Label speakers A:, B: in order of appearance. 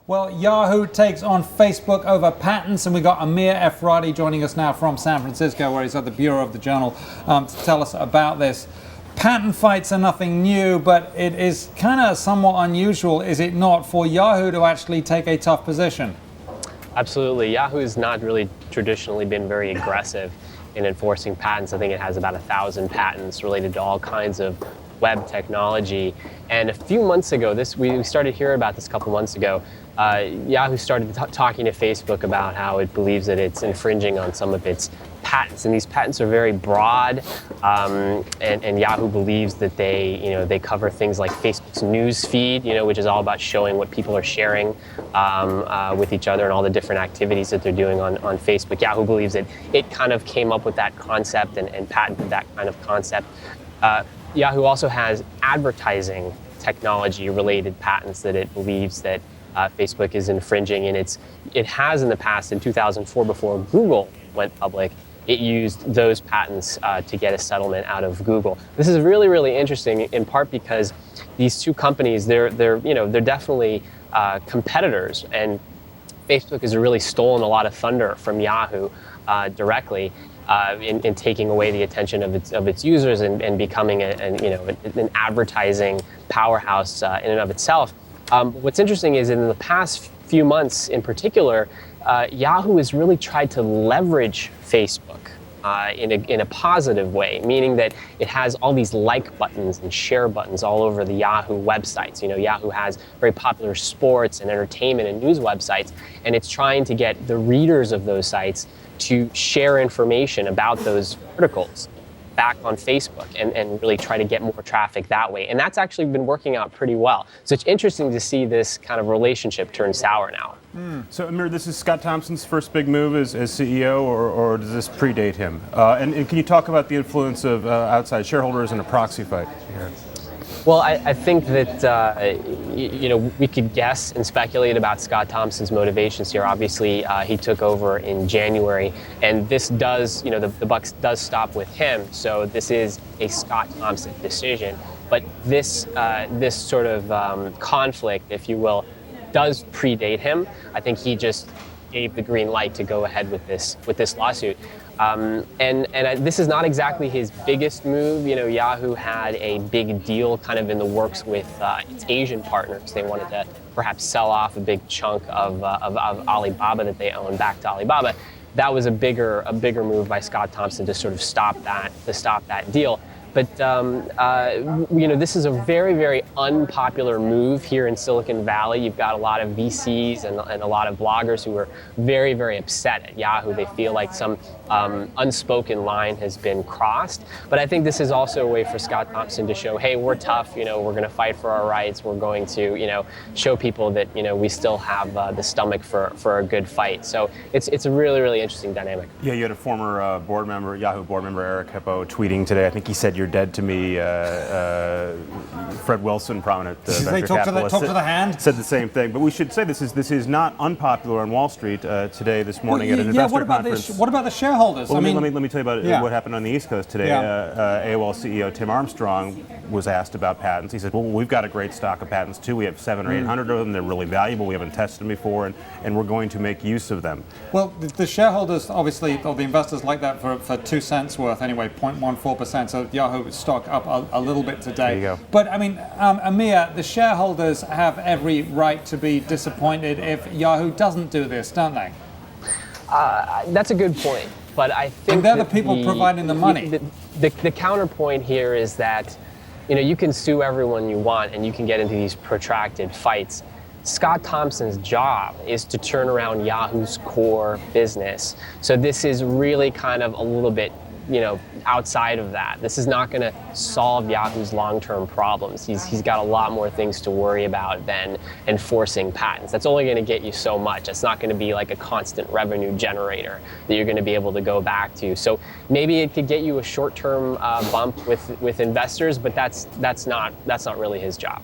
A: Well, Yahoo takes on Facebook over patents, and we got Amir Efrati joining us now from San Francisco, where he's at the Bureau of the Journal, to tell us about this. Patent fights are nothing new, but it is kind of somewhat unusual, is it not, for Yahoo to actually take a tough position?
B: Absolutely. Yahoo has not really traditionally been very aggressive in enforcing patents. I think it has about 1,000 patents related to all kinds of web technology. And a few months ago, we started hearing about this a couple months ago. Yahoo started talking to Facebook about how it believes that it's infringing on some of its patents, and these patents are very broad. And Yahoo believes that they cover things like Facebook's news feed, which is all about showing what people are sharing with each other and all the different activities that they're doing on Facebook. Yahoo believes that it kind of came up with that concept and patented that kind of concept. Yahoo also has advertising technology-related patents that it believes that Facebook is infringing, and it has in the past, in 2004, before Google went public, it used those patents to get a settlement out of Google. This is really, really interesting, in part because these two companies, they're definitely competitors, and Facebook has really stolen a lot of thunder from Yahoo directly. In taking away the attention of its users and becoming an advertising powerhouse in and of itself. What's interesting is in the past few months in particular, Yahoo has really tried to leverage Facebook in a positive way, meaning that it has all these like buttons and share buttons all over the Yahoo websites. Yahoo has very popular sports and entertainment and news websites, and it's trying to get the readers of those sites to share information about those articles back on Facebook and really try to get more traffic that way. And that's actually been working out pretty well. So it's interesting to see this kind of relationship turn sour now.
C: So Amir, this is Scott Thompson's first big move as CEO, or does this predate him? And can you talk about the influence of outside shareholders in a proxy fight here?
B: Well, I think that we could guess and speculate about Scott Thompson's motivations here. Obviously, he took over in January, and this does, the buck does stop with him. So this is a Scott Thompson decision. But this sort of conflict, if you will, does predate him. I think he just gave the green light to go ahead with this lawsuit. This is not exactly his biggest move. Yahoo had a big deal kind of in the works with its Asian partners. They wanted to perhaps sell off a big chunk of Alibaba that they own back to Alibaba. That was a bigger move by Scott Thompson to sort of stop that deal. But this is a very, very unpopular move here in Silicon Valley. You've got a lot of VCs and a lot of bloggers who are very, very upset at Yahoo. They feel like some unspoken line has been crossed. But I think this is also a way for Scott Thompson to show, hey, we're tough. We're going to fight for our rights. We're going to, show people that we still have the stomach for a good fight. So it's a really, really interesting dynamic.
C: Yeah, you had a former Yahoo board member, Eric Hippo, tweeting today. I think he said, "You're dead to me." Fred Wilson, prominent venture capitalist,
A: talk to the hand,
C: said the same thing. But we should say this is not unpopular on Wall Street today, this morning at an investor conference.
A: What about the shareholders?
C: Well, let me tell you about what happened on the East Coast today. AOL CEO Tim Armstrong was asked about patents. He said, "Well, we've got a great stock of patents too. We have 700 or 800 of them. They're really valuable. We haven't tested them before, and we're going to make use of them."
A: Well, the shareholders, obviously, or the investors like that for 2 cents worth anyway, 0.14%. So Yahoo stock up a little bit today.
C: There you go.
A: But I mean, Amir, the shareholders have every right to be disappointed if Yahoo doesn't do this, don't they?
B: That's a good point, but I think
A: and they're the people providing the money.
B: The counterpoint here is that, you can sue everyone you want and you can get into these protracted fights. Scott Thompson's job is to turn around Yahoo's core business. So this is really kind of a little bit, outside of that. This is not going to solve Yahoo's long-term problems. He's got a lot more things to worry about than enforcing patents. That's only going to get you so much. It's not going to be like a constant revenue generator that you're going to be able to go back to. So maybe it could get you a short-term bump with investors, but that's not really his job.